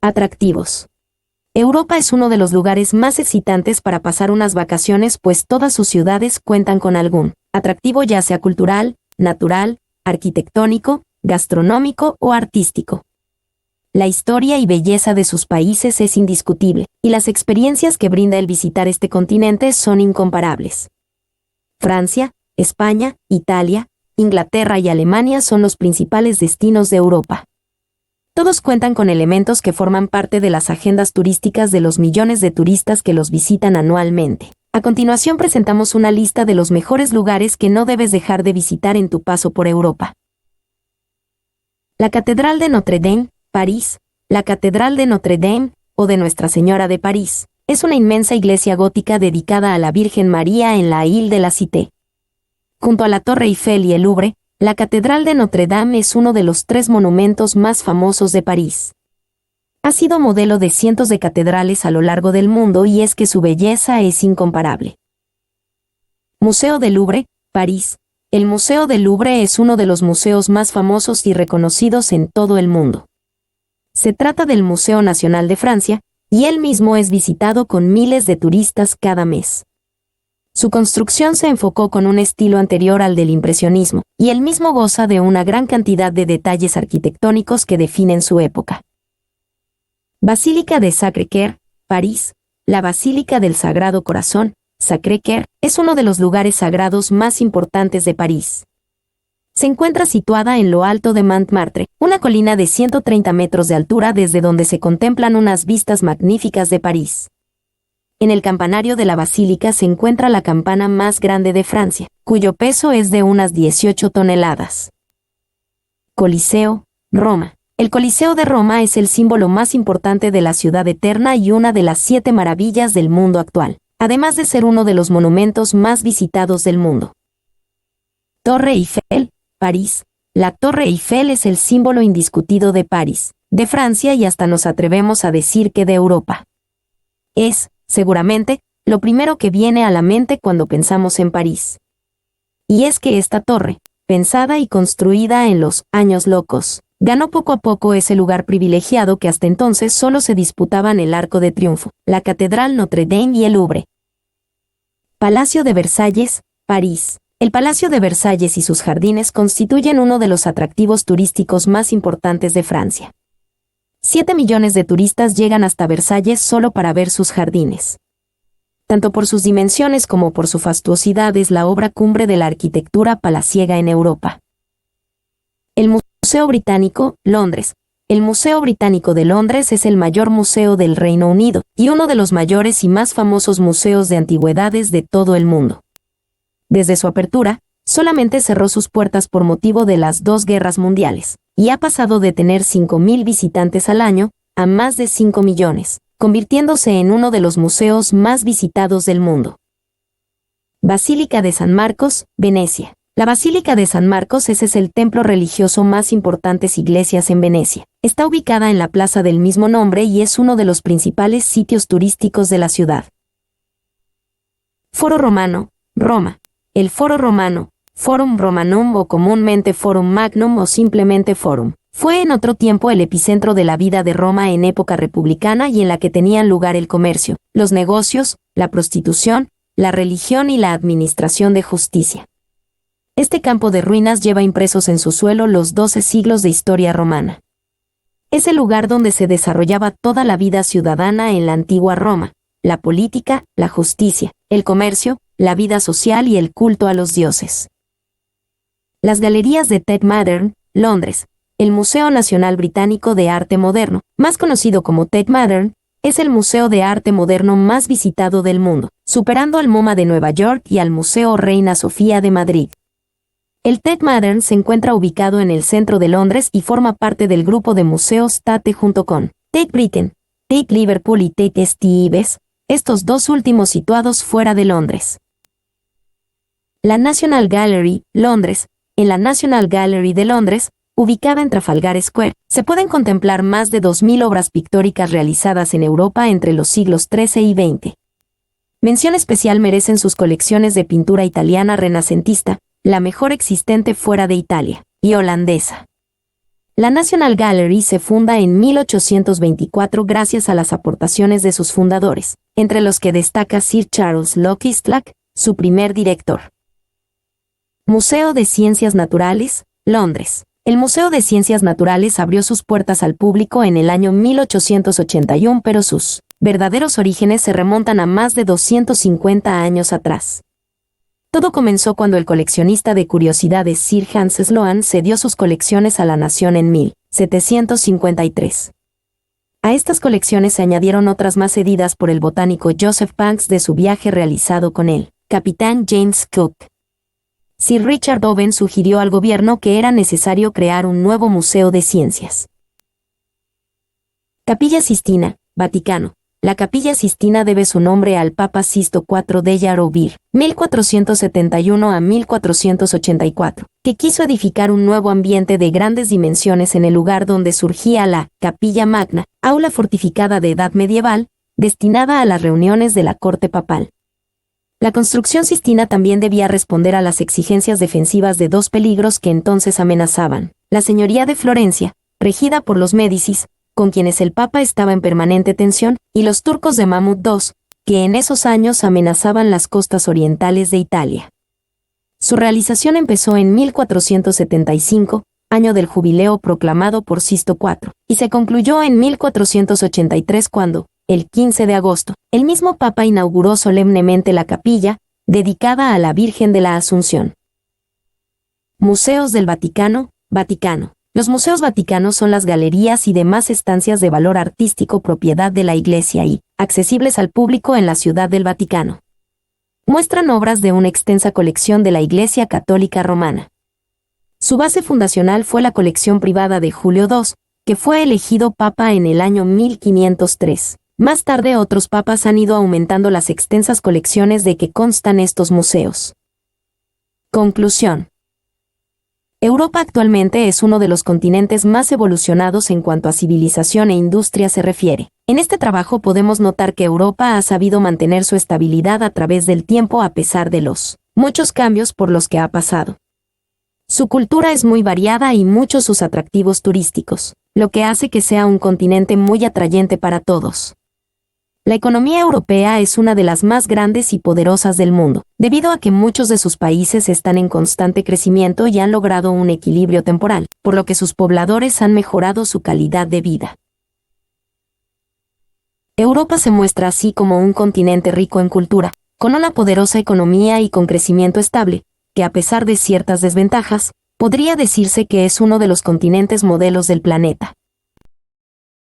Atractivos. Europa es uno de los lugares más excitantes para pasar unas vacaciones, pues todas sus ciudades cuentan con algún atractivo, ya sea cultural, natural, arquitectónico, gastronómico o artístico. La historia y belleza de sus países es indiscutible, y las experiencias que brinda el visitar este continente son incomparables. Francia, España, Italia, Inglaterra y Alemania son los principales destinos de Europa. Todos cuentan con elementos que forman parte de las agendas turísticas de los millones de turistas que los visitan anualmente. A continuación presentamos una lista de los mejores lugares que no debes dejar de visitar en tu paso por Europa. La Catedral de Notre Dame, París. La Catedral de Notre Dame, o de Nuestra Señora de París, es una inmensa iglesia gótica dedicada a la Virgen María en la Ile de la Cité. Junto a la Torre Eiffel y el Louvre, la Catedral de Notre Dame es uno de los 3 monumentos más famosos de París. Ha sido modelo de cientos de catedrales a lo largo del mundo y es que su belleza es incomparable. Museo del Louvre, París. El Museo del Louvre es uno de los museos más famosos y reconocidos en todo el mundo. Se trata del Museo Nacional de Francia, y él mismo es visitado con miles de turistas cada mes. Su construcción se enfocó con un estilo anterior al del impresionismo, y él mismo goza de una gran cantidad de detalles arquitectónicos que definen su época. Basílica de Sacré-Cœur, París. La Basílica del Sagrado Corazón, Sacré-Cœur, es uno de los lugares sagrados más importantes de París. Se encuentra situada en lo alto de Montmartre, una colina de 130 metros de altura desde donde se contemplan unas vistas magníficas de París. En el campanario de la basílica se encuentra la campana más grande de Francia, cuyo peso es de unas 18 toneladas. Coliseo, Roma. El Coliseo de Roma es el símbolo más importante de la ciudad eterna y una de las 7 maravillas del mundo actual, además de ser uno de los monumentos más visitados del mundo. Torre Eiffel, París. La Torre Eiffel es el símbolo indiscutido de París, de Francia y hasta nos atrevemos a decir que de Europa. Es, seguramente, lo primero que viene a la mente cuando pensamos en París. Y es que esta torre, pensada y construida en los años locos, ganó poco a poco ese lugar privilegiado que hasta entonces solo se disputaban el Arco de Triunfo, la Catedral Notre Dame y el Louvre. Palacio de Versalles, París. El Palacio de Versalles y sus jardines constituyen uno de los atractivos turísticos más importantes de Francia. 7 millones de turistas llegan hasta Versalles solo para ver sus jardines. Tanto por sus dimensiones como por su fastuosidad es la obra cumbre de la arquitectura palaciega en Europa. El Museo Británico, Londres. El Museo Británico de Londres es el mayor museo del Reino Unido y uno de los mayores y más famosos museos de antigüedades de todo el mundo. Desde su apertura, solamente cerró sus puertas por motivo de las 2 guerras mundiales, y ha pasado de tener 5.000 visitantes al año a más de 5 millones, convirtiéndose en uno de los museos más visitados del mundo. Basílica de San Marcos, Venecia. La Basílica de San Marcos es el templo religioso más importantes iglesias en Venecia. Está ubicada en la plaza del mismo nombre y es uno de los principales sitios turísticos de la ciudad. Foro Romano, Roma. El Foro Romano, Forum Romanum o comúnmente Forum Magnum o simplemente Forum, fue en otro tiempo el epicentro de la vida de Roma en época republicana y en la que tenían lugar el comercio, los negocios, la prostitución, la religión y la administración de justicia. Este campo de ruinas lleva impresos en su suelo los 12 siglos de historia romana. Es el lugar donde se desarrollaba toda la vida ciudadana en la antigua Roma, la política, la justicia, el comercio, la vida social y el culto a los dioses. Las galerías de Tate Modern, Londres. El Museo Nacional Británico de Arte Moderno, más conocido como Tate Modern, es el museo de arte moderno más visitado del mundo, superando al MoMA de Nueva York y al Museo Reina Sofía de Madrid. El Tate Modern se encuentra ubicado en el centro de Londres y forma parte del grupo de museos Tate junto con Tate Britain, Tate Liverpool y Tate St. Ives, estos 2 últimos situados fuera de Londres. La National Gallery, Londres. En la National Gallery de Londres, ubicada en Trafalgar Square, se pueden contemplar más de 2.000 obras pictóricas realizadas en Europa entre los siglos XIII y XX. Mención especial merecen sus colecciones de pintura italiana renacentista, la mejor existente fuera de Italia, y holandesa. La National Gallery se funda en 1824 gracias a las aportaciones de sus fundadores, entre los que destaca Sir Charles Locke-Eastlack, su primer director. Museo de Ciencias Naturales, Londres. El Museo de Ciencias Naturales abrió sus puertas al público en el año 1881, pero sus verdaderos orígenes se remontan a más de 250 años atrás. Todo comenzó cuando el coleccionista de curiosidades Sir Hans Sloane cedió sus colecciones a la nación en 1753. A estas colecciones se añadieron otras más cedidas por el botánico Joseph Banks de su viaje realizado con el capitán James Cook. Sir Richard Owen sugirió al gobierno que era necesario crear un nuevo museo de ciencias. Capilla Sistina, Vaticano. La Capilla Sistina debe su nombre al Papa Sisto IV de Yarovir, 1471 a 1484, que quiso edificar un nuevo ambiente de grandes dimensiones en el lugar donde surgía la Capilla Magna, aula fortificada de edad medieval, destinada a las reuniones de la corte papal. La construcción sistina también debía responder a las exigencias defensivas de dos peligros que entonces amenazaban: la señoría de Florencia, regida por los Médicis, con quienes el Papa estaba en permanente tensión, y los turcos de Mahmud II, que en esos años amenazaban las costas orientales de Italia. Su realización empezó en 1475, año del jubileo proclamado por Sisto IV, y se concluyó en 1483 cuando, el 15 de agosto, el mismo Papa inauguró solemnemente la capilla, dedicada a la Virgen de la Asunción. Museos del Vaticano, Vaticano. Los museos vaticanos son las galerías y demás estancias de valor artístico propiedad de la Iglesia y accesibles al público en la Ciudad del Vaticano. Muestran obras de una extensa colección de la Iglesia Católica Romana. Su base fundacional fue la colección privada de Julio II, que fue elegido papa en el año 1503. Más tarde otros papas han ido aumentando las extensas colecciones de que constan estos museos. Conclusión. Europa actualmente es uno de los continentes más evolucionados en cuanto a civilización e industria se refiere. En este trabajo podemos notar que Europa ha sabido mantener su estabilidad a través del tiempo a pesar de los muchos cambios por los que ha pasado. Su cultura es muy variada y muchos sus atractivos turísticos, lo que hace que sea un continente muy atrayente para todos. La economía europea es una de las más grandes y poderosas del mundo, debido a que muchos de sus países están en constante crecimiento y han logrado un equilibrio temporal, por lo que sus pobladores han mejorado su calidad de vida. Europa se muestra así como un continente rico en cultura, con una poderosa economía y con crecimiento estable, que a pesar de ciertas desventajas, podría decirse que es uno de los continentes modelos del planeta.